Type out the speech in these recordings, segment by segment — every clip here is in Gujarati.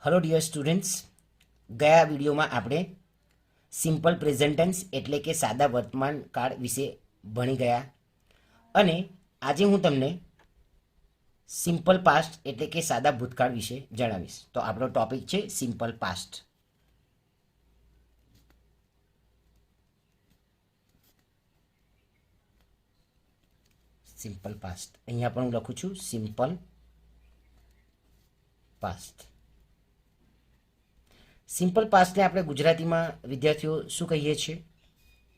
હેલો ડિયર સ્ટુડન્ટ્સ, ગયા વિડીયોમાં આપણે સિમ્પલ પ્રેઝન્ટ ટેન્સ એટલે કે સાદા વર્તમાન કાળ વિશે ભણી ગયા અને આજે હું તમને સિમ્પલ પાસ્ટ એટલે કે સાદા ભૂતકાળ વિશે જણાવીશ. તો આપણો ટોપિક છે સિમ્પલ પાસ્ટ. સિમ્પલ પાસ્ટ અહીંયા પણ હું લખું છું સિમ્પલ પાસ્ટ. સિમ્પલ પાસ્ટને આપણે ગુજરાતીમાં વિદ્યાર્થીઓ શું કહીએ છીએ?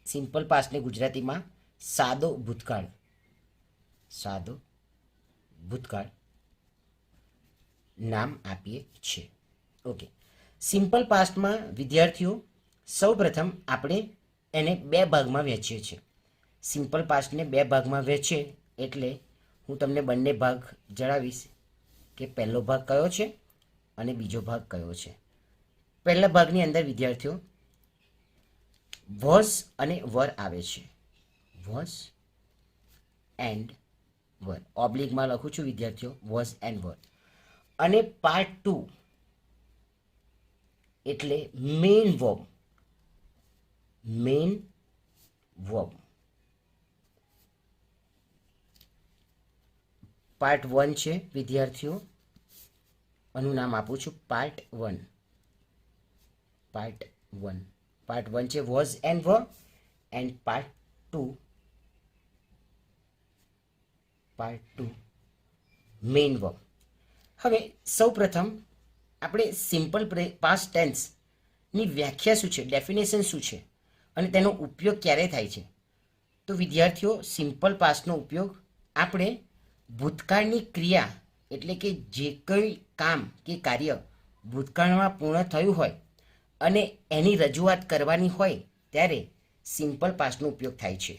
સિમ્પલ પાસ્ટને ગુજરાતીમાં સાદો ભૂતકાળ, સાદો ભૂતકાળ નામ આપીએ છીએ. ઓકે, સિમ્પલ પાસ્ટમાં વિદ્યાર્થીઓ સૌપ્રથમ આપણે એને બે ભાગમાં વહેંચીએ છીએ. સિમ્પલ પાસ્ટને બે ભાગમાં વહેંચે એટલે હું તમને બંને ભાગ જણાવીશ કે પહેલો ભાગ કયો છે અને બીજો ભાગ કયો છે. પહેલા ભાગની અંદર વિદ્યાર્થીઓ વોઝ અને વર આવે છે. વોઝ એન્ડ વર, ઓબ્લિકમાં લખું છું વિદ્યાર્થીઓ, વોઝ એન્ડ વર. અને પાર્ટ 2 એટલે main verb. Main verb. Part 1 છે વિદ્યાર્થીઓ, આનું નામ આપું છું પાર્ટ 1. પાર્ટ 1, પાર્ટ 1 છે was and were, and part 2 main verb. હવે સૌપ્રથમ આપણે સિમ્પલ પાસ્ટ ટેન્સની વ્યાખ્યા શું છે, ડેફિનેશન શું છે અને તેનો ઉપયોગ ક્યારે થાય છે. તો વિદ્યાર્થીઓ સિમ્પલ પાસ્ટનો ઉપયોગ આપણે ભૂતકાળની ક્રિયા એટલે કે જે કંઈ કામ કે કાર્ય ભૂતકાળમાં પૂર્ણ થયું હોય અને એની રજૂઆત કરવાની હોય ત્યારે સિમ્પલ પાસ્ટનો ઉપયોગ થાય છે.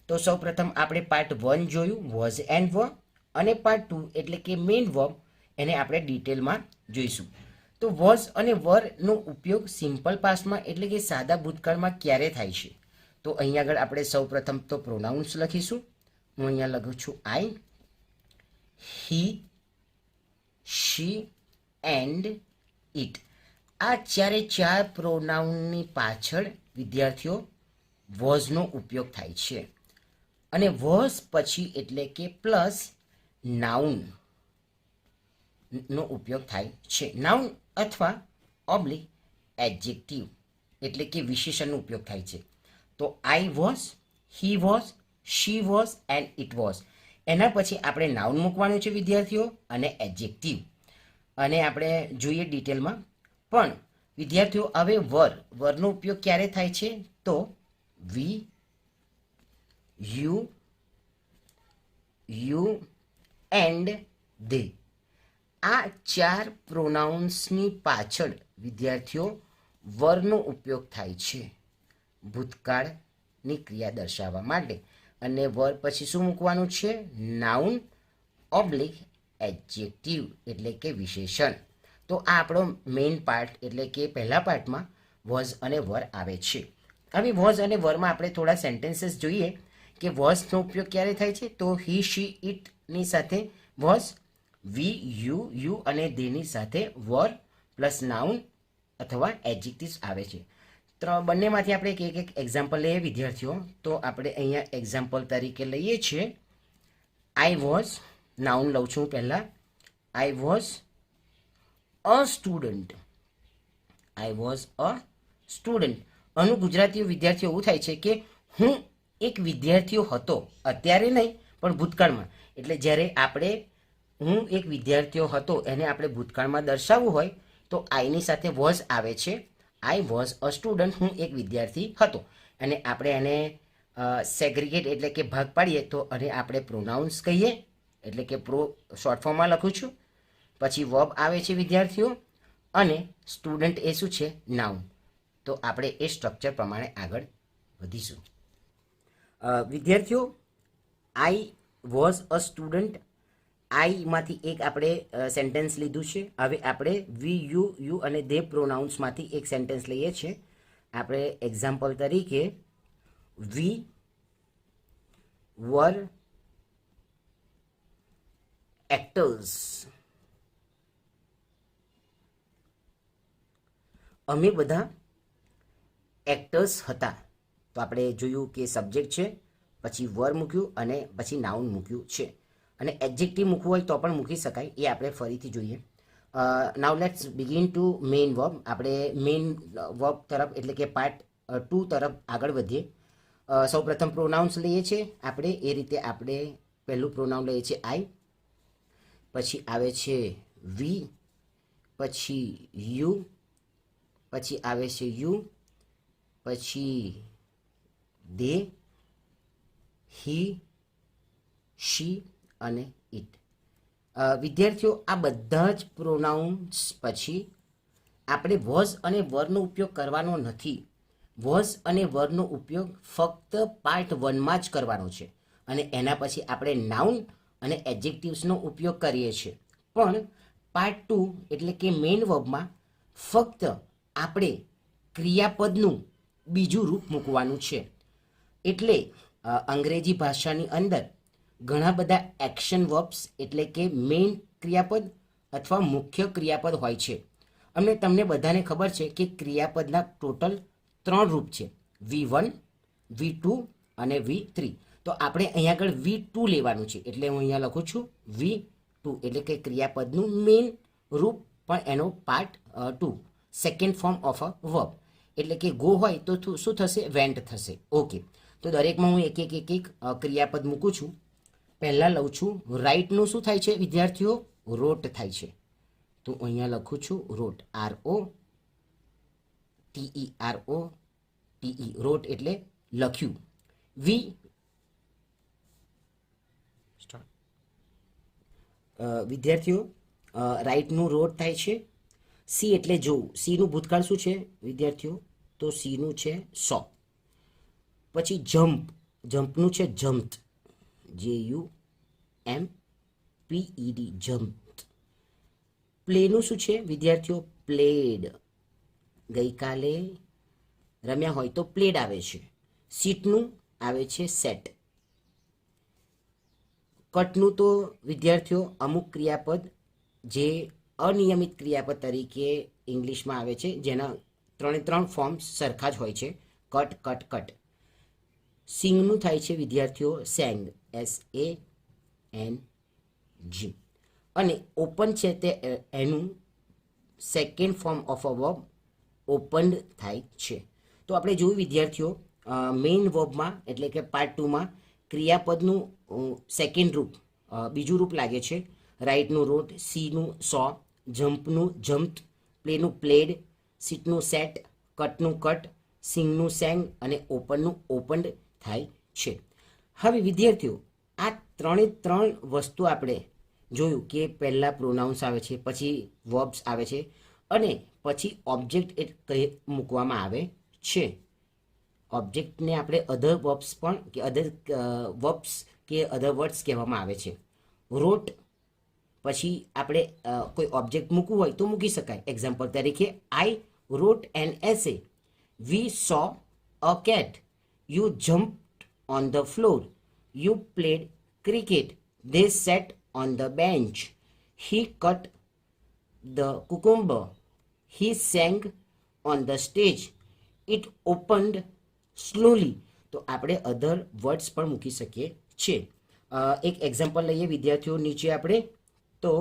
તો સૌપ્રથમ આપણે પાર્ટ 1 જોયું, વોઝ એન્ડ વર, અને પાર્ટ 2 એટલે કે મેઇન વર્બ, એને આપણે ડિટેલમાં જોઈશું. તો વોઝ અને વરનો ઉપયોગ સિમ્પલ પાસ્ટમાં એટલે કે સાદા ભૂતકાળમાં ક્યારે થાય છે? તો અહીંયા આગળ આપણે સૌપ્રથમ તો પ્રોનાઉન્સ લખીશું. હું અહીંયા લખું છું આઈ, હી, શી એન્ડ ઇટ. આ ચાર પ્રોનાઉનની પાછળ વિદ્યાર્થીઓ વોઝનો ઉપયોગ થાય છે. અને વોઝ પછી એટલે કે પ્લસ નાઉન નો ઉપયોગ થાય છે. નાઉન અથવા ઓબ્લિક એડજેક્ટિવ એટલે કે વિશેષણનો ઉપયોગ થાય છે. તો I was, he was, she was and it was. એના પછી આપણે નાઉન મૂકવાનું છે વિદ્યાર્થીઓ અને એડજેક્ટિવ. અને આપણે જોઈએ ડિટેલમાં. પણ વિદ્યાર્થીઓ હવે વરનો ઉપયોગ ક્યારે થાય છે? તો વી, યુ એન્ડ ધે. આ ચાર પ્રોનાઉન્સની પાછળ વિદ્યાર્થીઓ વરનો ઉપયોગ થાય છે ભૂતકાળની ક્રિયા દર્શાવવા માટે. અને વર પછી શું મૂકવાનું છે? નાઉન ઓબ્લિક એડજેક્ટિવ એટલે કે વિશેષણ. તો આ આપણો મેઇન પાર્ટ એટલે કે પહેલા પાર્ટમાં વોઝ અને વર આવે છે. હવે વોઝ અને વરમાં આપણે થોડા સેન્ટેન્સીસ જોઈએ કે વોઝનો ઉપયોગ ક્યારે થાય છે. તો હી, શી, ઇટની સાથે વોઝ, વી, યુ અને ધેની સાથે વર પ્લસ નાઉન અથવા એડજેક્ટિવ્સ આવે છે. બંનેમાંથી આપણે એક એક્ઝામ્પલ લઈએ વિદ્યાર્થીઓ. તો આપણે અહીંયા એક્ઝામ્પલ તરીકે લઈએ છીએ આઈ વોઝ. નાઉન લઉં છું પહેલાં. I was a student. I was a student. આનું ગુજરાતી વિદ્યાર્થીઓ એવું થાય છે કે હું એક વિદ્યાર્થીઓ હતો. અત્યારે નહીં પણ ભૂતકાળમાં. એટલે જ્યારે આપણે હું એક વિદ્યાર્થીઓ હતો એને આપણે ભૂતકાળમાં દર્શાવવું હોય તો આઈની સાથે વોઝ આવે છે. આઈ વોઝ અ સ્ટુડન્ટ, હું એક વિદ્યાર્થી હતો. અને આપણે એને સેગ્રિગેટ એટલે કે ભાગ પાડીએ તો અને આપણે પ્રોનાઉન્સ કહીએ એટલે કે શોર્ટ ફોર્મમાં લખું છું. પછી વર્બ આવે છે વિદ્યાર્થીઓ અને સ્ટુડન્ટ એ શું છે? નાઉન. તો આપણે એ સ્ટ્રક્ચર પ્રમાણે આગળ વધીશું. વિદ્યાર્થીઓ આઈ વોઝ અ સ્ટુડન્ટ, આઈમાંથી એક આપણે સેન્ટેન્સ લીધું છે. હવે આપણે વી, યુ અને ધે પ્રોનાઉન્સમાંથી એક સેન્ટેન્સ લઈએ છીએ. આપણે એક્ઝામ્પલ તરીકે વી વર એક્ટર્સ. અમે બધા એક્ટર્સ હતા. તો આપણે જોયું કે સબ્જેક્ટ છે, પછી વર મૂક્યું અને પછી નાઉન મૂક્યું છે. અને એડજેક્ટિવ મૂકવું હોય તો પણ મૂકી શકાય, એ આપણે ફરીથી જોઈએ. Now let's begin to main verb. આપણે મેઇન વર્બ તરફ એટલે કે પાર્ટ 2 તરફ આગળ વધીએ. સૌપ્રથમ પ્રોનાઉન્સ લઈએ છીએ આપણે. એ રીતે આપણે પહેલું પ્રોનાઉન લઈએ છીએ આઈ, પછી આવે છે વી, પછી યુ, પછી આવે છે યુ, પછી દે, હી, શી અને ઇટ. વિદ્યાર્થીઓ, આ બધા જ પ્રોનાઉન્સ પછી આપણે વોઝ અને વરનો ઉપયોગ કરવાનો નથી. વોઝ અને વરનો ઉપયોગ ફક્ત પાર્ટ 1માં જ કરવાનો છે અને એના પછી આપણે નાઉન અને એડજેક્ટિવ્સનો ઉપયોગ કરીએ છીએ. પણ પાર્ટ 2 એટલે કે મેઇન વર્બમાં ફક્ત આપણે ક્રિયાપદનું બીજું રૂપ મૂકવાનું છે. એટલે અંગ્રેજી ભાષાની અંદર ઘણા બધા એક્શન વર્બ્સ એટલે કે મેઇન ક્રિયાપદ અથવા મુખ્ય ક્રિયાપદ હોય છે. અને તમને બધાને ખબર છે કે ક્રિયાપદના ટોટલ 3 રૂપ છે, V1, V2 અને V3. તો આપણે અહીંયા આગળ V2 લેવાનું છે, એટલે હું અહીંયા લખું છું V2 એટલે કે ક્રિયાપદનું મેઇન રૂપ, પણ એનો part 2, second form of a verb. એટલે કે ગો હોય તો શું થશે? વેન્ટ થશે. ઓકે, તો દરેકમાં હું એક એક ક્રિયાપદ મૂકું છું. પહેલાં લઉં છું રાઇટનું શું થાય છે વિદ્યાર્થીઓ? રોટ થાય છે. તો અહીંયા લખું છું રોટ, ROTE, રોટ એટલે લખ્યું. વી વિદ્યાર્થીઓ રાઇટનું રોટ થાય છે. સી એટલે જોવું. સીનું ભૂતકાળ શું છે વિદ્યાર્થીઓ? તો સીનું છે સો. પછી જમ્પ, જમ્પનું છે જમ્પ્ડ, JUMPED, જમ્પ્ડ. પ્લેનું શું છે વિદ્યાર્થીઓ? પ્લેડ. ગઈકાલે રમ્યા હોય તો પ્લેડ આવે છે. સીટનું આવે છે સેટ. કટનું તો વિદ્યાર્થીઓ અમુક ક્રિયાપદ જે અનિયમિત ક્રિયાપદ તરીકે ઇંગ્લિશમાં આવે છે, જેના 3 ફોર્મ્સ સરખા જ હોય છે, કટ, કટ, કટ. સિંગનું થાય છે વિદ્યાર્થીઓ સેંગ, SANG. અને ઓપન છે તે એનું second form of a verb opened થાય છે. તો આપણે જોયું વિદ્યાર્થીઓ મેઇન વર્બમાં એટલે કે પાર્ટ 2માં ક્રિયાપદનું સેકન્ડ રૂપ, બીજું રૂપ લાગે છે. રાઇટનું રોટ, સીનું સો, જમ્પનું jumped, પ્લેનું played, સીટનું set, કટનું cut, સિંગનું sang અને ઓપનનું ઓપન્ડ થાય છે. હવે વિદ્યાર્થીઓ આ 3 વસ્તુ આપણે જોયું કે પહેલાં પ્રોનાઉન્સ આવે છે, પછી વર્બ્સ આવે છે અને પછી ઓબ્જેક્ટ મૂકવામાં આવે છે. ઓબ્જેક્ટને આપણે અધર વર્બ્સ પણ કે અધર વર્બ્સ કે અધર વર્ડ્સ કહેવામાં આવે છે. રોટ પછી આપણે કોઈ ઓબ્જેક્ટ મૂકવું હોય તો મૂકી શકાય. એક્ઝામ્પલ તરીકે I wrote an essay, we saw a cat, you jumped on the floor, you played cricket, they sat on the bench, he cut the cucumber, he sang on the stage, it opened slowly. તો આપણે અધર વર્ડ્સ પણ મૂકી શકીએ છીએ. એક એક્ઝામ્પલ લઈએ વિદ્યાર્થીઓ નીચે આપણે. તો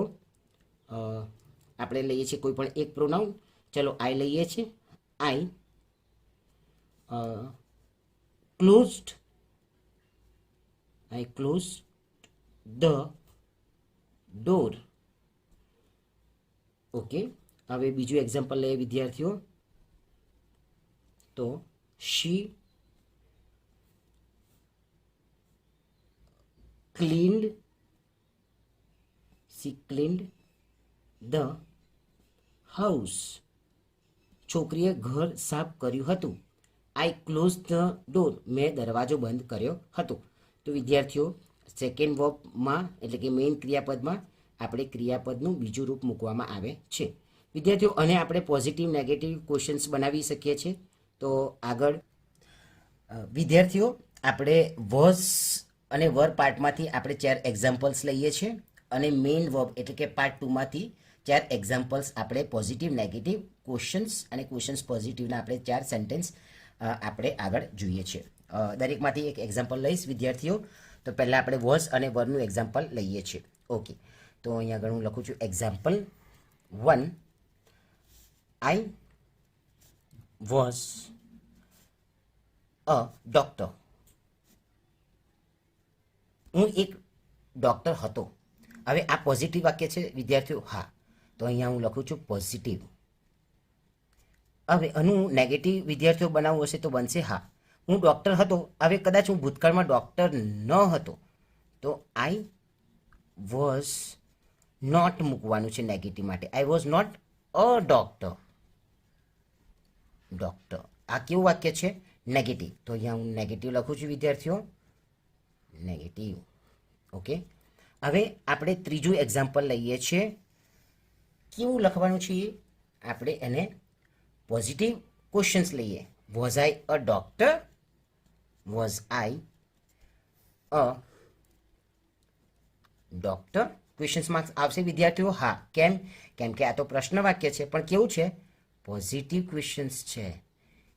આપણે લઈએ છીએ કોઈ પણ એક પ્રોનાઉન. ચલો આઈ લઈએ છીએ. I closed, I closed the door. Okay, હવે બીજું એક્ઝામ્પલ લઈએ વિદ્યાર્થીઓ. તો she cleaned the house. છોકરીએ ઘર સાફ કર્યું હતું. આઈ ક્લોઝ ધ ડોર, મેં દરવાજો બંધ કર્યો હતો. તો વિદ્યાર્થીઓ સેકન્ડ વર્બમાં એટલે કે મેઇન ક્રિયાપદમાં આપણે ક્રિયાપદનું બીજું રૂપ મૂકવામાં આવે છે. વિદ્યાર્થીઓ અને આપણે પોઝિટિવ નેગેટિવ ક્વેશ્ચન્સ બનાવી શકીએ છીએ. તો આગળ વિદ્યાર્થીઓ આપણે વોઝ અને વર પાર્ટમાંથી આપણે 4 એક્ઝામ્પલ્સ લઈએ છીએ અને મેઇન વર્બ એટલે કે પાર્ટ 2માંથી 4 એક્ઝામ્પલ્સ આપણે પોઝિટિવ નેગેટિવ ક્વેશ્ચન્સ અને ક્વેશ્ચન્સ પોઝિટિવના આપણે 4 સેન્ટેન્સ આપણે આગળ જોઈએ છીએ. દરેકમાંથી એક એક્ઝામ્પલ લઈશ વિદ્યાર્થીઓ. તો પહેલાં આપણે વોઝ અને વરનું એક્ઝામ્પલ લઈએ છીએ. ઓકે, તો અહીંયા આગળ હું લખું છું example 1. I was a doctor. હું એક ડૉક્ટર હતો. હવે આ પોઝિટિવ વાક્ય છે વિદ્યાર્થીઓ. હા, તો અહીંયા હું લખું છું પોઝિટિવ. હવે આનું નેગેટિવ વિદ્યાર્થીઓ બનાવવું હશે તો બનશે હા, હું ડૉક્ટર હતો. હવે કદાચ હું ભૂતકાળમાં ડૉક્ટર ન હતો તો આઈ વોઝ નોટ મૂકવાનું છે નેગેટિવ માટે. I was not a doctor. Doctor આ કેવું વાક્ય છે? નેગેટિવ. તો અહીંયા હું નેગેટિવ લખું છું વિદ્યાર્થીઓ, નેગેટિવ. ઓકે, હવે આપણે ત્રીજું એક્ઝામ્પલ લઈએ છીએ. કેવું લખવાનું છે? આપણે એને પોઝિટિવ ક્વેશ્ચન્સ લઈએ. Was I a doctor? Was I a doctor? Questions marks આવશે વિદ્યાર્થીઓ. હા, કેમ? કેમ કે આ તો પ્રશ્ન વાક્ય છે, પણ કેવું છે? પોઝિટિવ ક્વેશ્ચન્સ છે.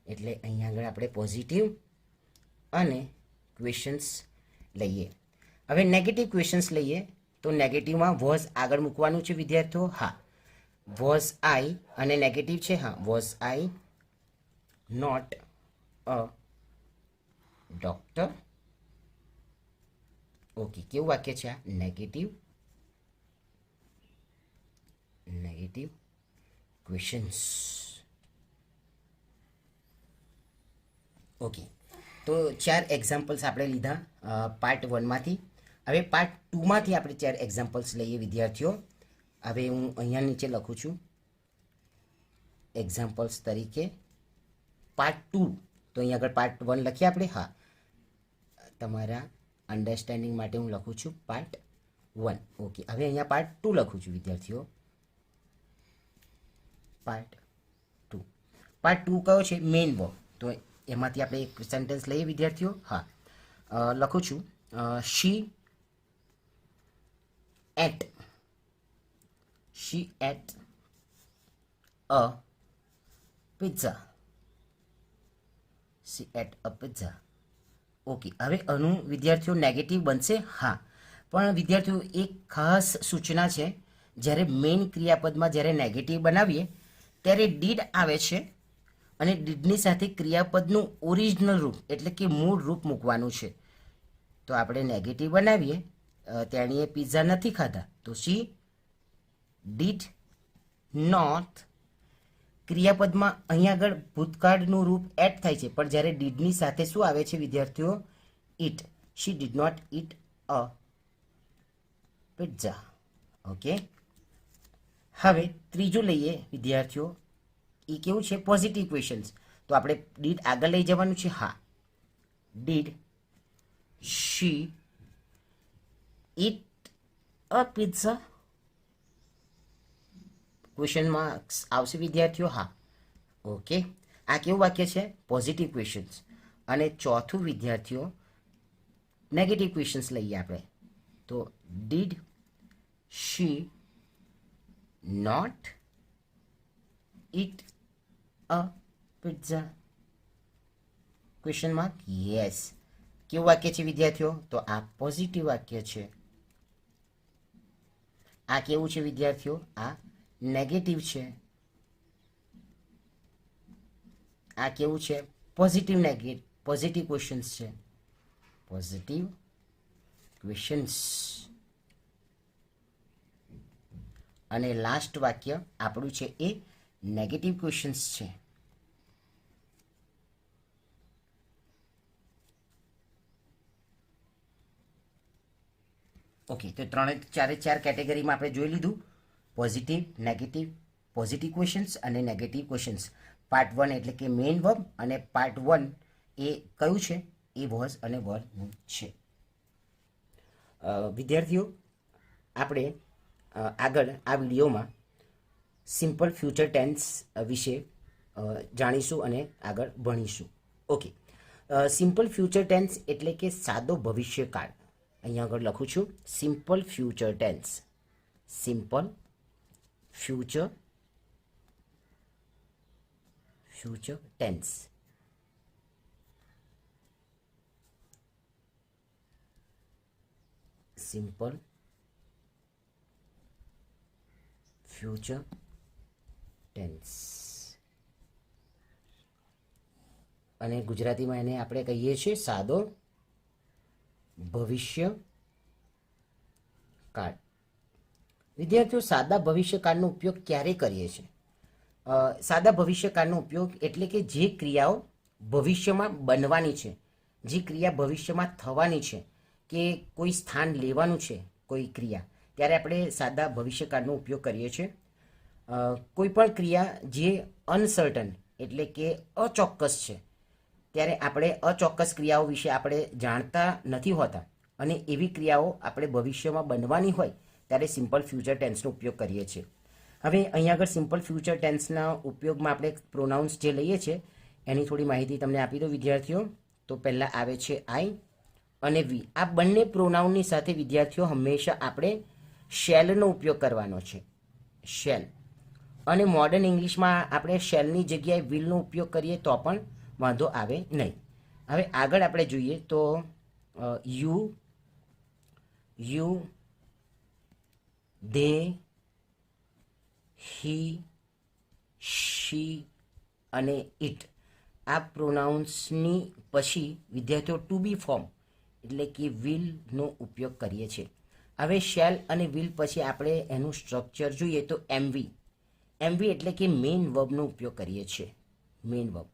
એટલે અહીંયા આગળ આપણે પોઝિટિવ અને ક્વેશ્ચન્સ લઈએ. હવે નેગેટિવ ક્વેશ્ચન્સ લઈએ તો નેગેટિવમાં વોઝ આગળ મૂકવાનું છે વિદ્યાર્થીઓ. હા, વોઝ આઈ અને નેગેટિવ છે. હા, was I not a doctor? Okay, કેવું વાક્ય છે આ? નેગેટિવ. Negative questions. ઓકે, તો 4 એક્ઝામ્પલ્સ આપણે લીધા પાર્ટ 1માંથી. હવે પાર્ટ 2માંથી આપણે 4 એક્ઝામ્પલ્સ લઈએ વિદ્યાર્થીઓ. હવે હું અહીંયા નીચે લખું છું એક્ઝામ્પલ્સ તરીકે પાર્ટ 2. તો અહીંયા આગળ પાર્ટ 1 લખીએ આપણે. હા, તમારા અન્ડરસ્ટેન્ડિંગ માટે હું લખું છું પાર્ટ 1. ઓકે, હવે અહીંયા પાર્ટ 2 લખું છું વિદ્યાર્થીઓ. પાર્ટ 2. પાર્ટ 2 કયો છે? Main verb. તો એમાંથી આપણે એક સેન્ટેન્સ લઈએ વિદ્યાર્થીઓ. હા, લખું છું she ate a pizza. She ate a pizza. Okay, હવે આનું વિદ્યાર્થીઓ નેગેટિવ બનશે. હા, પણ વિદ્યાર્થીઓ એક ખાસ સૂચના છે. જ્યારે મેઇન ક્રિયાપદમાં જ્યારે નેગેટિવ બનાવીએ ત્યારે ડીડ આવે છે અને ડીડની સાથે ક્રિયાપદનું ઓરિજિનલ રૂપ એટલે કે મૂળ રૂપ મૂકવાનું છે. તો આપણે નેગેટિવ બનાવીએ, તેણીએ પિઝા નથી ખાધા, તો શી ડીડ નોટ. ક્રિયાપદમાં અહીંયા આગળ ભૂતકાળનું રૂપ એડ થાય છે, પણ જ્યારે ડીડની સાથે શું આવે છે વિદ્યાર્થીઓ? Eat. She did not eat a pizza. Okay, હવે ત્રીજું લઈએ વિદ્યાર્થીઓ. એ કેવું છે? Positive questions. તો આપણે ડીડ આગળ લઈ જવાનું છે. હા, did she eat a pizza? Question marks આવશે વિદ્યાર્થીઓ. હા, ઓકે, આ કેવું વાક્ય છે? Positive questions. અને ચોથું વિદ્યાર્થીઓ નેગેટિવ ક્વેશ્ચન્સ લઈએ આપણે. તો did she not eat a pizza? Question mark. Yes. કેવું વાક્ય છે વિદ્યાર્થીઓ? તો આ પોઝિટિવ વાક્ય છે. આ કેવું છે વિદ્યાર્થીઓ? આ નેગેટિવ છે. આ કેવું છે? પોઝિટિવ પોઝિટિવ ક્વેશ્ચન્સ છે. Positive questions. અને લાસ્ટ વાક્ય આપણું છે એ નેગેટિવ ક્વેશ્ચન્સ છે. ઓકે, તો ચારે ચાર કેટેગરીમાં આપણે જોઈ લીધું. પોઝિટિવ, નેગેટિવ, પોઝિટિવ ક્વેશ્ચન્સ અને નેગેટિવ ક્વેશ્ચન્સ. પાર્ટ 1 એટલે કે મેઇન વર્બ અને પાર્ટ 1 એ કયું છે? એ વોઝ અને વરનું છે. વિદ્યાર્થીઓ, આપણે આગળ આ વિડીયોમાં સિમ્પલ ફ્યુચર ટેન્સ વિશે જાણીશું અને આગળ ભણીશું. ઓકે, સિમ્પલ ફ્યુચર ટેન્સ એટલે કે સાદો ભવિષ્યકાળ. અહીંયા આગળ લખું છું simple future tense. Simple future tense. Simple future tense. અને ગુજરાતીમાં એને આપણે કહીએ છીએ સાદો ભવિષ્ય કાળ. વિદ્યાર્થીઓ, સાદા ભવિષ્યકાળનો ઉપયોગ ક્યારે કરીએ છીએ? સાદા ભવિષ્યકાળનો ઉપયોગ એટલે કે જે ક્રિયાઓ ભવિષ્યમાં બનવાની છે, જે ક્રિયા ભવિષ્યમાં થવાની છે, કે કોઈ સ્થાન લેવાનું છે કોઈ ક્રિયા, ત્યારે આપણે સાદા ભવિષ્યકાળનો ઉપયોગ કરીએ છીએ. કોઈ પણ ક્રિયા જે અનસર્ટન એટલે કે અચોક્કસ છે, ત્યારે આપણે અચોક્કસ ક્રિયાઓ વિશે આપણે જાણતા નથી હોતા અને એવી ક્રિયાઓ આપણે ભવિષ્યમાં બનવાની હોય ત્યારે સિમ્પલ ફ્યુચર ટેન્સનો ઉપયોગ કરીએ છીએ. હવે અહીંયા આગળ સિમ્પલ ફ્યુચર ટેન્સના ઉપયોગમાં આપણે પ્રોનાઉન્સ જે લઈએ છીએ એની થોડી માહિતી તમને આપી દો વિદ્યાર્થીઓ. તો પહેલાં આવે છે આઈ અને વી. આ બંને પ્રોનાઉનની સાથે વિદ્યાર્થીઓ હંમેશા આપણે શેલનો ઉપયોગ કરવાનો છે, શેલ. અને મોડર્ન ઇંગ્લિશમાં આપણે શેલની જગ્યાએ વિલનો ઉપયોગ કરીએ તો પણ વાંધો આવે નહીં. હવે આગળ આપણે જોઈએ તો યુ ધે હી શી અને ઇટ આ પ્રોનાઉન્સની પછી વિદ્યાર્થીઓ ટુ બી ફોર્મ એટલે કે વિલનો ઉપયોગ કરીએ છીએ. હવે શેલ અને વિલ પછી આપણે એનું સ્ટ્રક્ચર જોઈએ તો એમવી એટલે કે મેઇન વર્બનો ઉપયોગ કરીએ છીએ, મેઇન વર્બ.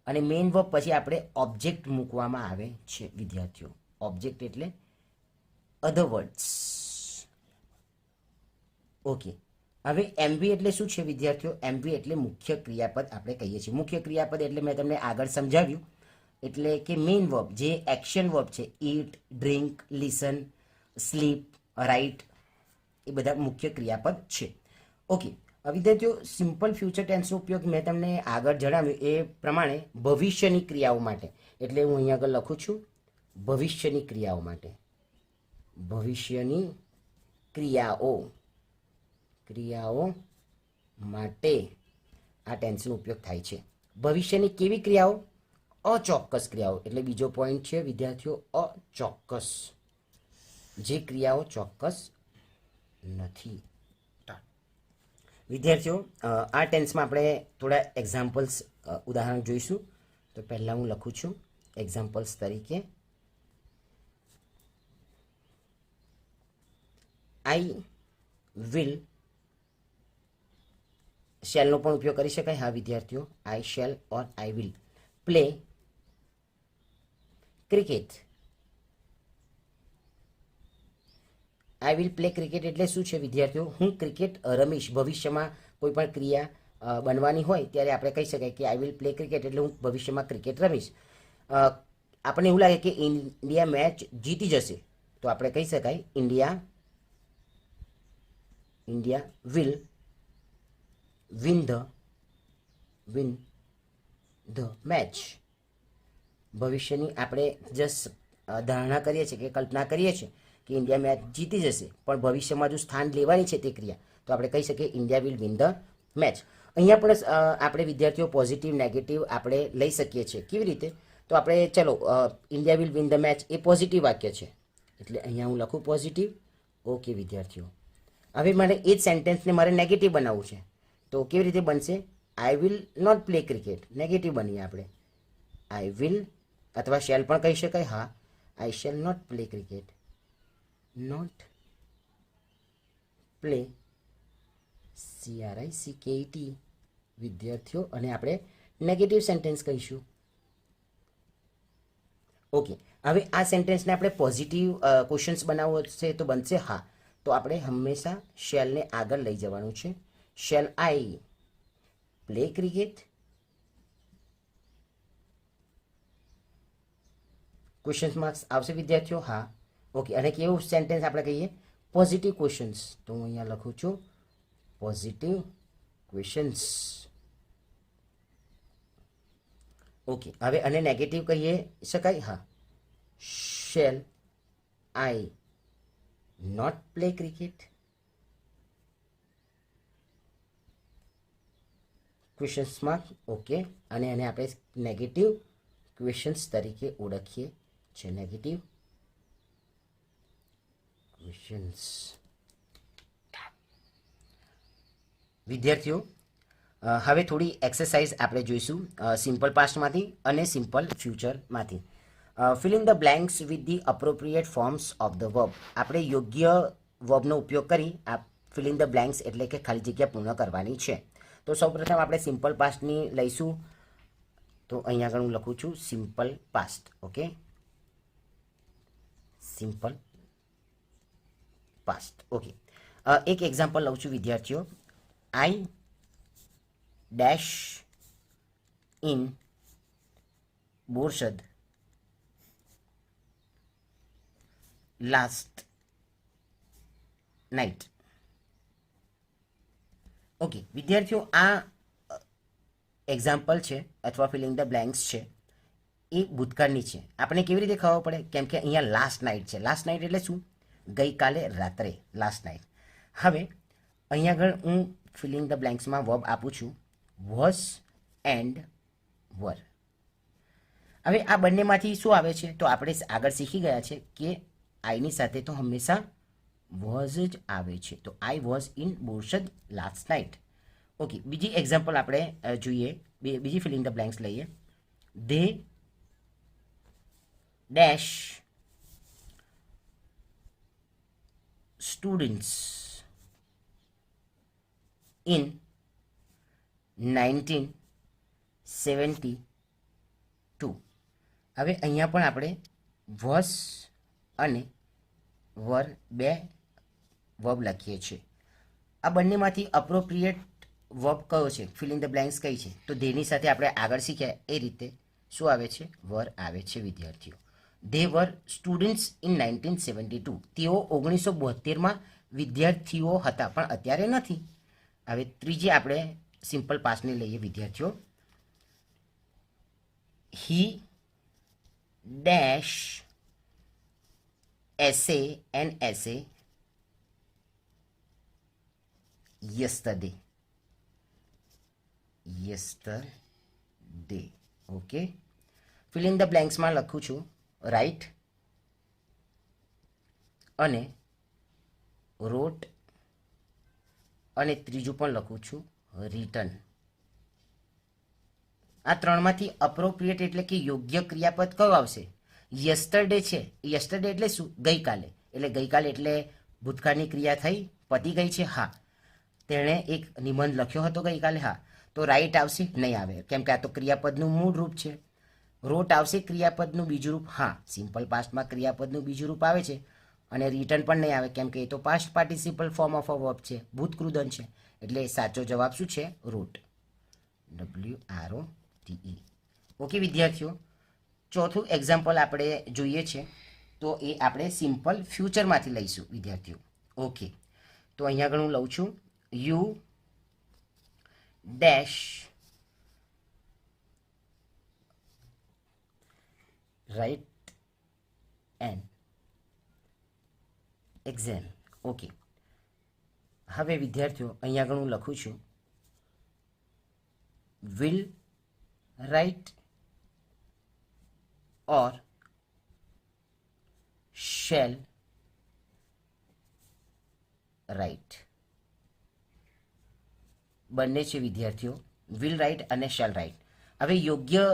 અને મેઇન વર્બ પછી આપણે ઓબ્જેક્ટ મૂકવામાં આવે છે વિદ્યાર્થીઓ. ઓબ્જેક્ટ એટલે અધર વર્ડ્સ. ઓકે, હવે એમવી એટલે શું છે વિદ્યાર્થીઓ? એમવી એટલે મુખ્ય ક્રિયાપદ આપણે કહીએ છીએ. મુખ્ય ક્રિયાપદ એટલે મેં તમને આગળ સમજાવ્યું, એટલે કે મેઇન વર્બ જે એક્શન વર્બ છે, ઈટ, ડ્રિંક, લિસન, સ્લીપ, રાઇટ, એ બધા મુખ્ય ક્રિયાપદ છે. ઓકે વિદ્યાર્થીઓ, સિમ્પલ ફ્યુચર ટેન્સનો ઉપયોગ મેં તમને આગળ જણાવ્યું એ પ્રમાણે ભવિષ્યની ક્રિયાઓ માટે, એટલે હું અહીંયા આગળ લખું છું ભવિષ્યની ક્રિયાઓ માટે. ભવિષ્યની ક્રિયાઓ માટે આ ટેન્સનો ઉપયોગ થાય છે. ભવિષ્યની કેવી ક્રિયાઓ? અચોક્કસ ક્રિયાઓ. એટલે બીજો પોઈન્ટ છે વિદ્યાર્થીઓ, અચોક્કસ, જે ક્રિયાઓ ચોક્કસ નથી. વિદ્યાર્થીઓ, આ ટેન્સમાં આપણે થોડા એક્ઝામ્પલ્સ ઉદાહરણ જોઈશું. તો પહેલાં હું લખું છું એક્ઝામ્પલ્સ તરીકે આઈ વિલ. શેલનો પણ ઉપયોગ કરી શકાય. હા વિદ્યાર્થીઓ, આઈ shell or I will play cricket. I will play cricket એટલે શું છે વિદ્યાર્થીઓ? હું ક્રિકેટ રમીશ. ભવિષ્યમાં કોઈ પણ ક્રિયા બનવાની હોય ત્યારે આપણે કહી શકાય કે આઈ વિલ પ્લે ક્રિકેટ એટલે હું ભવિષ્યમાં ક્રિકેટ રમીશ. આપણને એવું લાગે કે ઇન્ડિયા મેચ જીતી જશે તો આપણે કહી શકાય India will win the match. ભવિષ્યની આપણે જસ્ટ ધારણા કરીએ છીએ કે કલ્પના કરીએ છીએ કે ઇન્ડિયા મેચ જીતી જશે, પણ ભવિષ્યમાં જો સ્થાન લેવાની છે તે ક્રિયા તો આપણે કહી શકીએ India will win the match. અહીંયા પણ આપણે વિદ્યાર્થીઓ પોઝિટિવ નેગેટિવ આપણે લઈ શકીએ છીએ. કેવી રીતે? તો આપણે ચલો India will win the match A positive વાક્ય છે એટલે અહીંયા હું લખું પોઝિટિવ. ઓકે વિદ્યાર્થીઓ, હવે મારે એ જ સેન્ટેન્સને મારે નેગેટિવ બનાવવું છે તો કેવી રીતે બનશે? I will not play cricket, negative બનીએ આપણે. આઈ વિલ અથવા શેલ પણ કહી શકાય. હા, I shall not play cricket, not play CRICKET વિદ્યાર્થીઓ, અને આપણે નેગેટિવ સેન્ટેન્સ કહીશું. ઓકે, હવે આ સેન્ટેન્સને આપણે પોઝિટિવ ક્વેશ્ચન્સ બનાવવો છે તો બનશે. હા, તો આપણે હંમેશા શેલને આગળ લઈ જવાનું છે. Shall I play cricket? Question marks આવશે વિદ્યાર્થીઓ. હા, ઓકે. અને કેવું સેન્ટેન્સ આપણે કહીએ? Positive questions. તો હું અહીંયા લખું છું પોઝિટિવ ક્વેશ્ચન્સ. ઓકે, હવે અને નેગેટિવ કહીએ શકાય. હા, shall I not play cricket? ક્વેશ્ચન્સમાં ઓકે, અને એને આપણે નેગેટિવ ક્વેશ્ચન્સ તરીકે ઓળખીએ છીએ. Negative questions. વિદ્યાર્થીઓ, હવે થોડી એક્સરસાઇઝ આપણે જોઈશું સિમ્પલ પાસ્ટમાંથી અને સિમ્પલ ફ્યુચરમાંથી. Fill in the blanks with the appropriate forms of the verb. આપણે યોગ્ય વર્બનો ઉપયોગ કરી આ ફિલ ઇન ધ બ્લેન્ક્સ એટલે કે ખાલી જગ્યા પૂર્ણ કરવાની છે. તો સૌપ્રથમ આપણે સિમ્પલ પાસ્ટની લઈશું. તો અહીંયા આગળ હું લખું છું simple past. Okay, simple past. Okay, એક એક્ઝામ્પલ લઉં છું વિદ્યાર્થીઓ. I dash in Borsad last night. Okay વિદ્યાર્થીઓ, આ એક્ઝામ્પલ છે અથવા ફિલિંગ ધ બ્લેન્ક્સ છે એ ભૂતકાળની છે. આપણે કેવી રીતે ખબર પડે? કેમ કે અહીંયા લાસ્ટ નાઇટ છે. લાસ્ટ નાઇટ એટલે શું? ગઈકાલે રાત્રે, લાસ્ટ નાઇટ. હવે અહીંયા આગળ હું ફિલિંગ ધ બ્લેન્ક્સમાં વર્બ આપું છું વોઝ એન્ડ વર. હવે આ બંનેમાંથી શું આવે છે? તો આપણે આગળ શીખી ગયા છે કે આઈની સાથે તો હંમેશા વોઝ જ આવે છે. તો I was in Borsad last night. Okay, બીજી એક્ઝામ્પલ આપણે જોઈએ, બીજી ફિલિંગ ધ બ્લેન્ક્સ લઈએ. They dash students in 1972. હવે અહીંયા પણ આપણે વોઝ અને વર બે વર્બ લખીએ છીએ. આ બંનેમાંથી અપ્રોપ્રિએટ વર્બ કયો છે? ફિલિંગ ધ બ્લેન્ક્સ કઈ છે? તો ધેની સાથે આપણે આગળ શીખ્યા એ રીતે શું આવે છે? વર આવે છે વિદ્યાર્થીઓ. They var students in 1972. તેઓ 1972માં વિદ્યાર્થીઓ હતા પણ અત્યારે નથી. હવે ત્રીજી આપણે સિમ્પલ પાસ્ટને લઈએ વિદ્યાર્થીઓ. He dash essay an essay yesterday. Okay, fill in the બ્લેન્ક્સમાં લખું છું રાઇટ અને રોટ અને ત્રીજું પણ લખું છું રિટર્ન. આ ત્રણમાંથી અપ્રોપ્રિએટ એટલે કે યોગ્ય ક્રિયાપદ કયું આવશે? યસ્ટરડે છે. યસ્ટરડે એટલે શું? ગઈકાલે. એટલે ગઈકાલે એટલે ભૂતકાળની ક્રિયા થઈ, પતી ગઈ છે. હા, તેણે એક નિબંધ લખ્યો હતો ગઈકાલે. હા, તો રાઈટ આવશે? નહીં આવે, કેમ કે આ તો ક્રિયાપદનું મૂળ રૂપ છે. રોટ આવશે ક્રિયાપદનું બીજું રૂપ? હા, સિમ્પલ પાસ્ટમાં ક્રિયાપદનું બીજું રૂપ આવે છે. અને રિટર્ન પણ નહીં આવે, કેમ કે એ તો past participle form of a verb છે, ભૂતકૃદન છે. એટલે સાચો જવાબ શું છે? રોટ. WROTE. ઓકે વિદ્યાર્થીઓ, ચોથું એક્ઝામ્પલ આપણે જોઈએ છે તો એ આપણે સિમ્પલ ફ્યુચરમાંથી લઈશું વિદ્યાર્થીઓ. ઓકે, તો અહીંયા આગળ હું લઉં છું you dash write an exam. Okay, હવે વિદ્યાર્થીઓ અહીંયા આગળ હું લખું છું will write or shall write. બંને છે વિદ્યાર્થીઓ, will write અને shall write. હવે યોગ્ય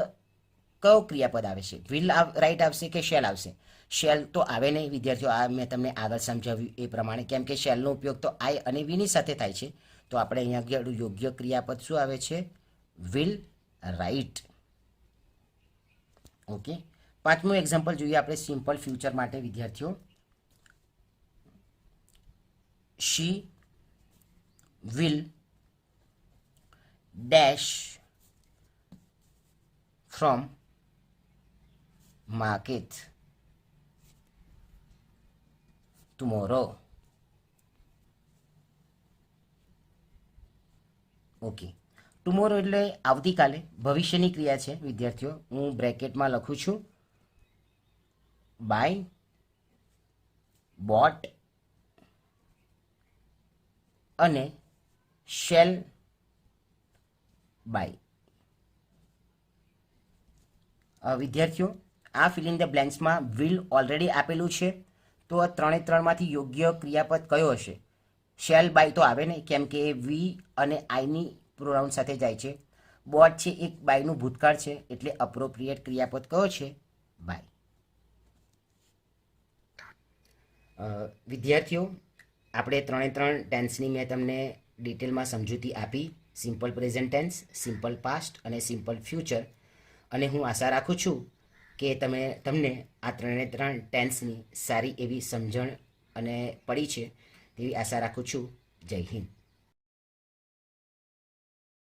કયો ક્રિયાપદ આવે છે? will રાઇટ આવશે કે શેલ આવશે? શેલ તો આવે નહીં વિદ્યાર્થીઓ. આ મેં તમને આગળ સમજાવ્યું એ પ્રમાણે, કેમ કે શેલનો ઉપયોગ તો આઈ અને વીની સાથે થાય છે. તો આપણે અહીંયા યોગ્ય ક્રિયાપદ શું આવે છે? will write. ઓકે, પાંચમું એક્ઝામ્પલ જોઈએ આપણે સિમ્પલ ફ્યુચર માટે વિદ્યાર્થીઓ. શી will dash from market tomorrow. Okay, tomorrow એટલે આવતીકાલે, ભવિષ્યની ક્રિયા છે વિદ્યાર્થીઓ. હું બ્રેકેટમાં લખું છું બાય, બોટ અને શેલ બાય. વિદ્યાર્થીઓ, આ ફિલિંગ ધ બ્લેન્ક્સમાં વિલ ઓલરેડી આપેલું છે, તો આ 3 એ 3માંથી યોગ્ય ક્રિયાપદ કયો હશે? શેલ બાય તો આવે નહીં, કેમ કે વી અને આઈની પ્રોનાઉન સાથે જાય છે. બોટ છે એક બાયનું ભૂતકાળ છે, એટલે અપ્રોપ્રિએટ ક્રિયાપદ કયો છે? બાય. વિદ્યાર્થીઓ, આપણે 3 એ 3 ટેન્સની મેં તમને ડિટેલમાં સમજૂતી આપી. Simple present tense, simple past અને સિમ્પલ ફ્યુચર. અને હું આશા રાખું છું કે તમને આ 3 એ 3 ટેન્સની સારી એવી સમજણ અને પડી છે તેવી આશા રાખું છું. જય હિન્દ.